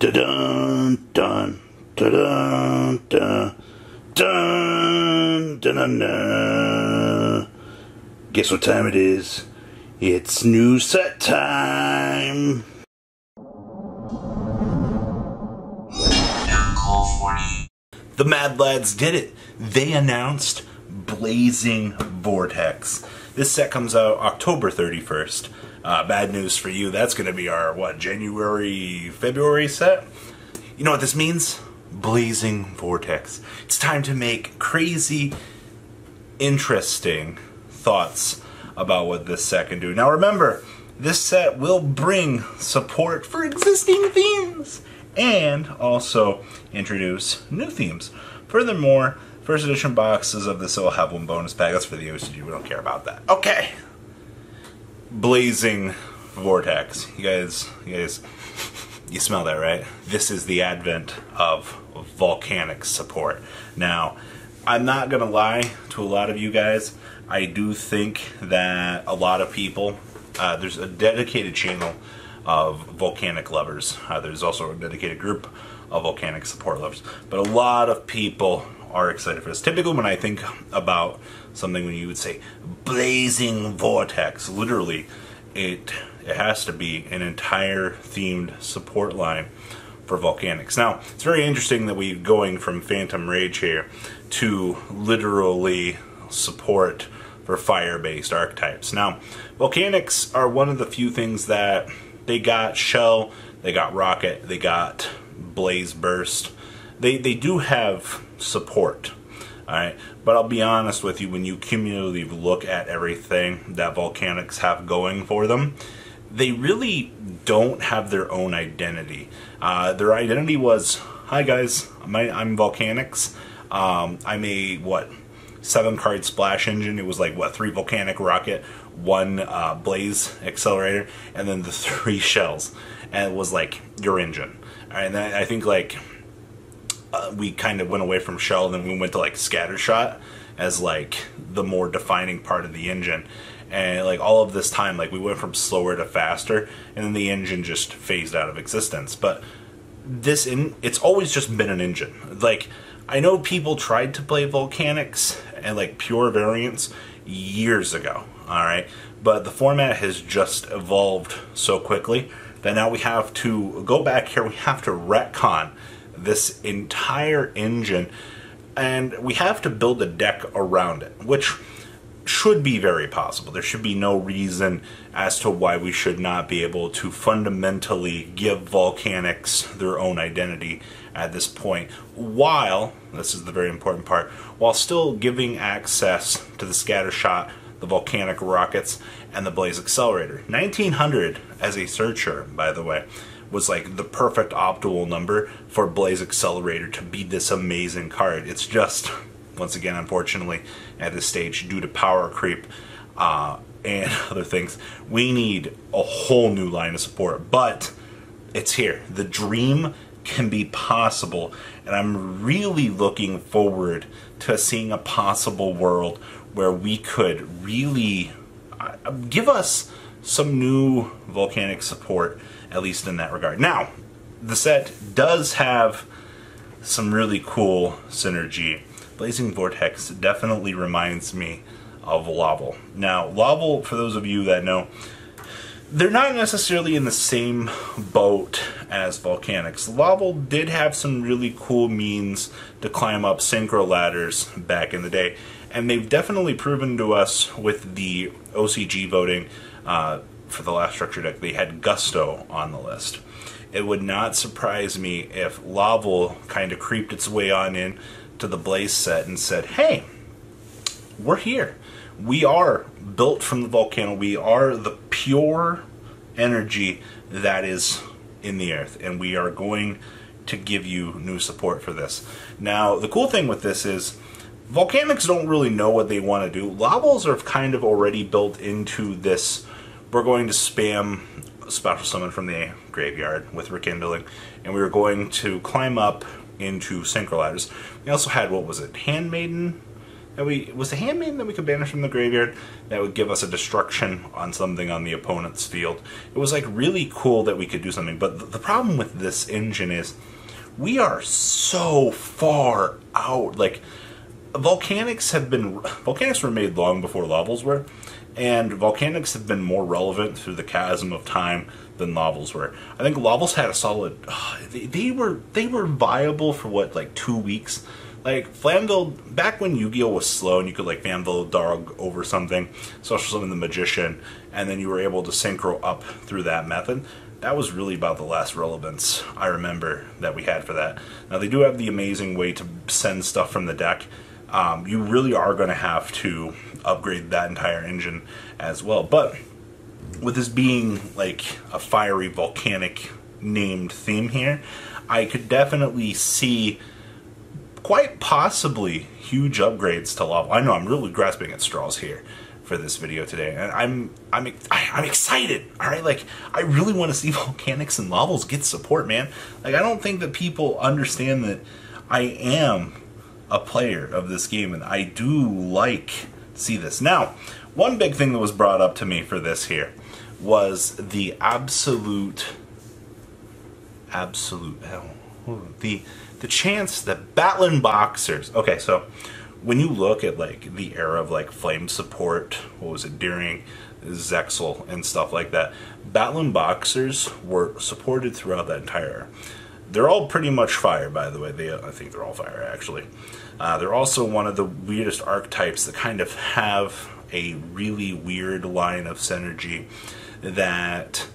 Dun dun dun dun dun dun dun dun dun. Guess what time it is? It's new set time. The Mad Lads did it. They announced Blazing Vortex. This set comes out October 31st. Bad news for you, that's going to be our, February set? You know what this means? Blazing Vortex. It's time to make crazy, interesting thoughts about what this set can do. Now remember, this set will bring support for existing themes and also introduce new themes. Furthermore, first edition boxes of this will have one bonus pack. That's for the OCG. We don't care about that. Okay. Blazing Vortex. You guys, you smell that, right? This is the advent of Volcanic Support. Now, I'm not gonna lie to a lot of you guys. I do think that a lot of people, there's a dedicated channel of volcanic lovers. There's also a dedicated group of volcanic support lovers. But a lot of people are excited for this. Typically when I think about something, when you would say Blazing Vortex, literally it has to be an entire themed support line for volcanics. Now, it's very interesting that we're going from Phantom Rage here to literally support for fire-based archetypes. Now, volcanics are one of the few things that they got shell, they got rocket, they got blaze burst. They do have support, alright? But I'll be honest with you, when you cumulatively look at everything that volcanics have going for them, they really don't have their own identity. Their identity was, hi guys, I'm volcanics. I'm a, 7-card splash engine. It was like, 3 volcanic rocket, 1 blaze accelerator, and then the 3 shells. And it was like your engine. And then I think like we kind of went away from shell, and then we went to like scattershot as like the more defining part of the engine. And like all of this time, like we went from slower to faster, and then the engine just phased out of existence. But it's always just been an engine. Like, I know people tried to play volcanics and like pure variants years ago, alright? But the format has just evolved so quickly that now we have to go back here, we have to retcon this entire engine, and we have to build a deck around it, which should be very possible. There should be no reason as to why we should not be able to fundamentally give volcanics their own identity at this point, while, this is the very important part, while still giving access to the scattershot, the volcanic rockets, and the blaze accelerator. 1900 as a searcher, by the way, was like the perfect optimal number for blaze accelerator to be this amazing card. It's just, once again, unfortunately, at this stage, due to power creep and other things, we need a whole new line of support. But it's here. The dream can be possible, and I'm really looking forward to seeing a possible world where we could really give us some new volcanic support, at least in that regard. Now, the set does have some really cool synergy. Blazing Vortex definitely reminds me of Wobble. Now, Wobble, for those of you that know, they're not necessarily in the same boat as volcanics. Wobble did have some really cool means to climb up synchro ladders back in the day, and they've definitely proven to us with the OCG voting for the last structure deck, they had Gusto on the list. It would not surprise me if Wobble kind of creeped its way on in to the Blaze set and said, hey, we're here. We are built from the volcano. We are the pure energy that is in the earth, and we are going to give you new support for this. Now, the cool thing with this is volcanics don't really know what they want to do. Wobbles are kind of already built into this. We're going to spam special summon from the graveyard with rekindling, and we were going to climb up into synchro ladders. We also had, what was it, Handmaiden that was a handmaiden that we could banish from the graveyard that would give us a destruction on something on the opponent's field. It was like really cool that we could do something, but the problem with this engine is we are so far out. Like, volcanics were made long before Lavels were, and volcanics have been more relevant through the chasm of time than Lavels were. I think Lavels had a solid. They were viable for what, like 2 weeks. Like Flamville, back when Yu-Gi-Oh was slow and you could like Flamville Dog over something, Social Summon the Magician, and then you were able to synchro up through that method. That was really about the last relevance I remember that we had for that. Now they do have the amazing way to send stuff from the deck. You really are going to have to upgrade that entire engine as well. But with this being like a fiery volcanic named theme here, I could definitely see quite possibly huge upgrades to Lava. I know I'm really grasping at straws here for this video today, and I'm excited. All right, like I really want to see volcanics and Lavels get support, man. Like I don't think that people understand that I am a player of this game, and I do like to see this. Now, one big thing that was brought up to me for this here was the the chance that Battlin Boxers. Okay, so when you look at like the era of like flame support, what was it, during Zexal and stuff like that, Battlin Boxers were supported throughout that entire era. They're all pretty much fire, by the way. I think they're all fire, actually. They're also one of the weirdest archetypes that kind of have a really weird line of synergy that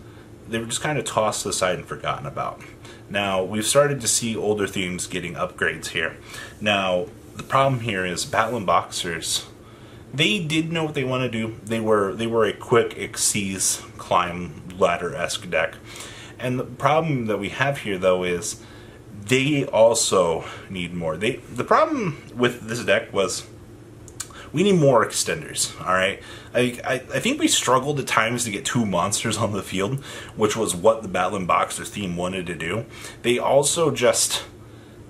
they were just kind of tossed aside and forgotten about. Now, we've started to see older themes getting upgrades here. Now, the problem here is Battlin Boxers, they did know what they want to do. They were a quick Xyz climb ladder-esque deck. And the problem that we have here, though, is they also need more. The problem with this deck was we need more extenders, all right? I think we struggled at times to get 2 monsters on the field, which was what the Battlin Boxer theme wanted to do. They also just,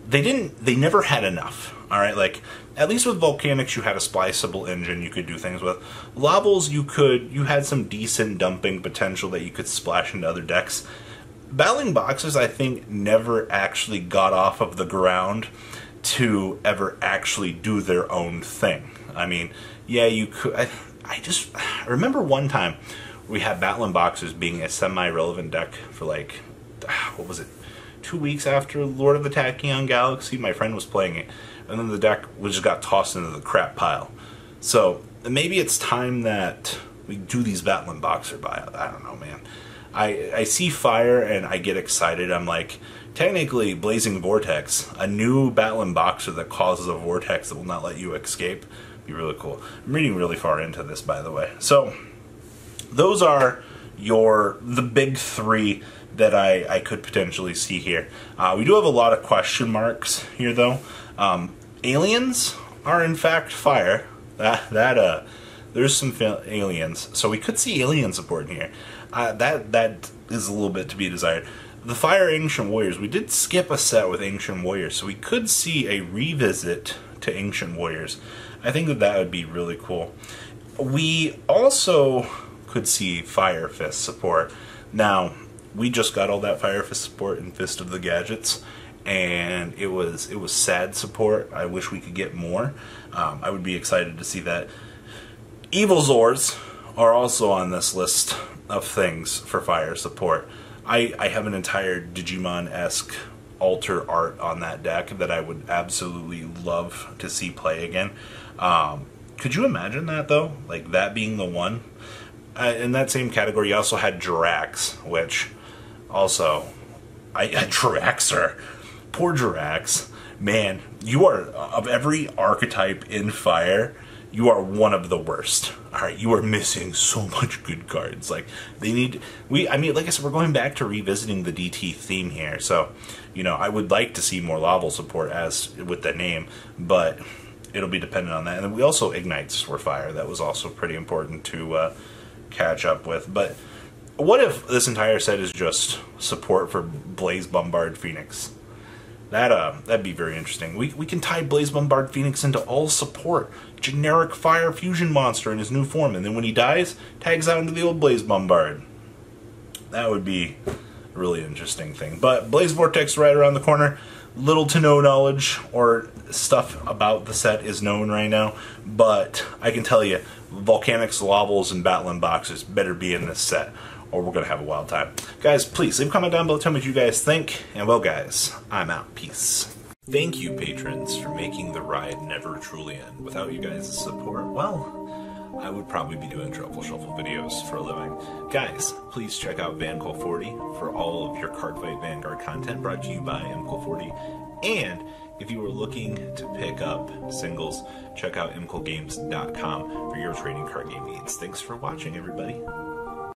they never had enough, all right? Like, at least with Volcanics, you had a spliceable engine you could do things with. Lavels, you had some decent dumping potential that you could splash into other decks. Battlin Boxers, I think, never actually got off of the ground to ever actually do their own thing. I mean, yeah, you could. I remember one time we had Battlin Boxers being a semi-relevant deck for like, what was it, 2 weeks after Lord of the Tachyon Galaxy. My friend was playing it, and then the deck just got tossed into the crap pile. So maybe it's time that we do these Battlin Boxer buyouts. I don't know, man. I see fire and I get excited. I'm like, technically, Blazing Vortex, a new Battlin Boxer that causes a vortex that will not let you escape, be really cool. I'm reading really far into this, by the way. So, those are the big three that I could potentially see here. We do have a lot of question marks here, though. Aliens are, in fact, fire. There's some aliens, so we could see alien support in here. That is a little bit to be desired. The Fire Ancient Warriors, we did skip a set with Ancient Warriors, so we could see a revisit to Ancient Warriors. I think that would be really cool. We also could see Fire Fist support. Now, we just got all that Fire Fist support in Fist of the Gadgets, and it was sad support. I wish we could get more. I would be excited to see that. Evil Zors are also on this list of things for fire support. I have an entire Digimon-esque alter art on that deck that I would absolutely love to see play again. Could you imagine that, though? Like, that being the one? In that same category, you also had Jirax, which also... Jiraxer. Poor Jirax. Man, you are, of every archetype in fire, you are one of the worst. Alright, you are missing so much good cards. Like, they need... I mean, like I said, we're going back to revisiting the DT theme here, so, you know, I would like to see more Laval support, as with the name, but it'll be dependent on that. And then we also, Ignites were fire. That was also pretty important to catch up with. But what if this entire set is just support for Blaze Bombard Phoenix? that'd be very interesting. We can tie Blaze Bombard Phoenix into all support. Generic fire fusion monster in his new form, and then when he dies, tags out into the old Blaze Bombard. That would be a really interesting thing. But Blaze Vortex right around the corner. Little to no knowledge or stuff about the set is known right now, but I can tell you, Volcanics, Wobbles, and Battlin Boxers better be in this set, or we're going to have a wild time. Guys, please leave a comment down below, tell me what you guys think, and well guys, I'm out. Peace. Thank you, patrons, for making the ride never truly end. Without you guys' support, well, I would probably be doing Truffle Shuffle videos for a living. Guys, please check out VanCool40 for all of your Cardfight Vanguard content brought to you by MCool40. And if you are looking to pick up singles, check out mcoolgames.com for your trading card game needs. Thanks for watching, everybody.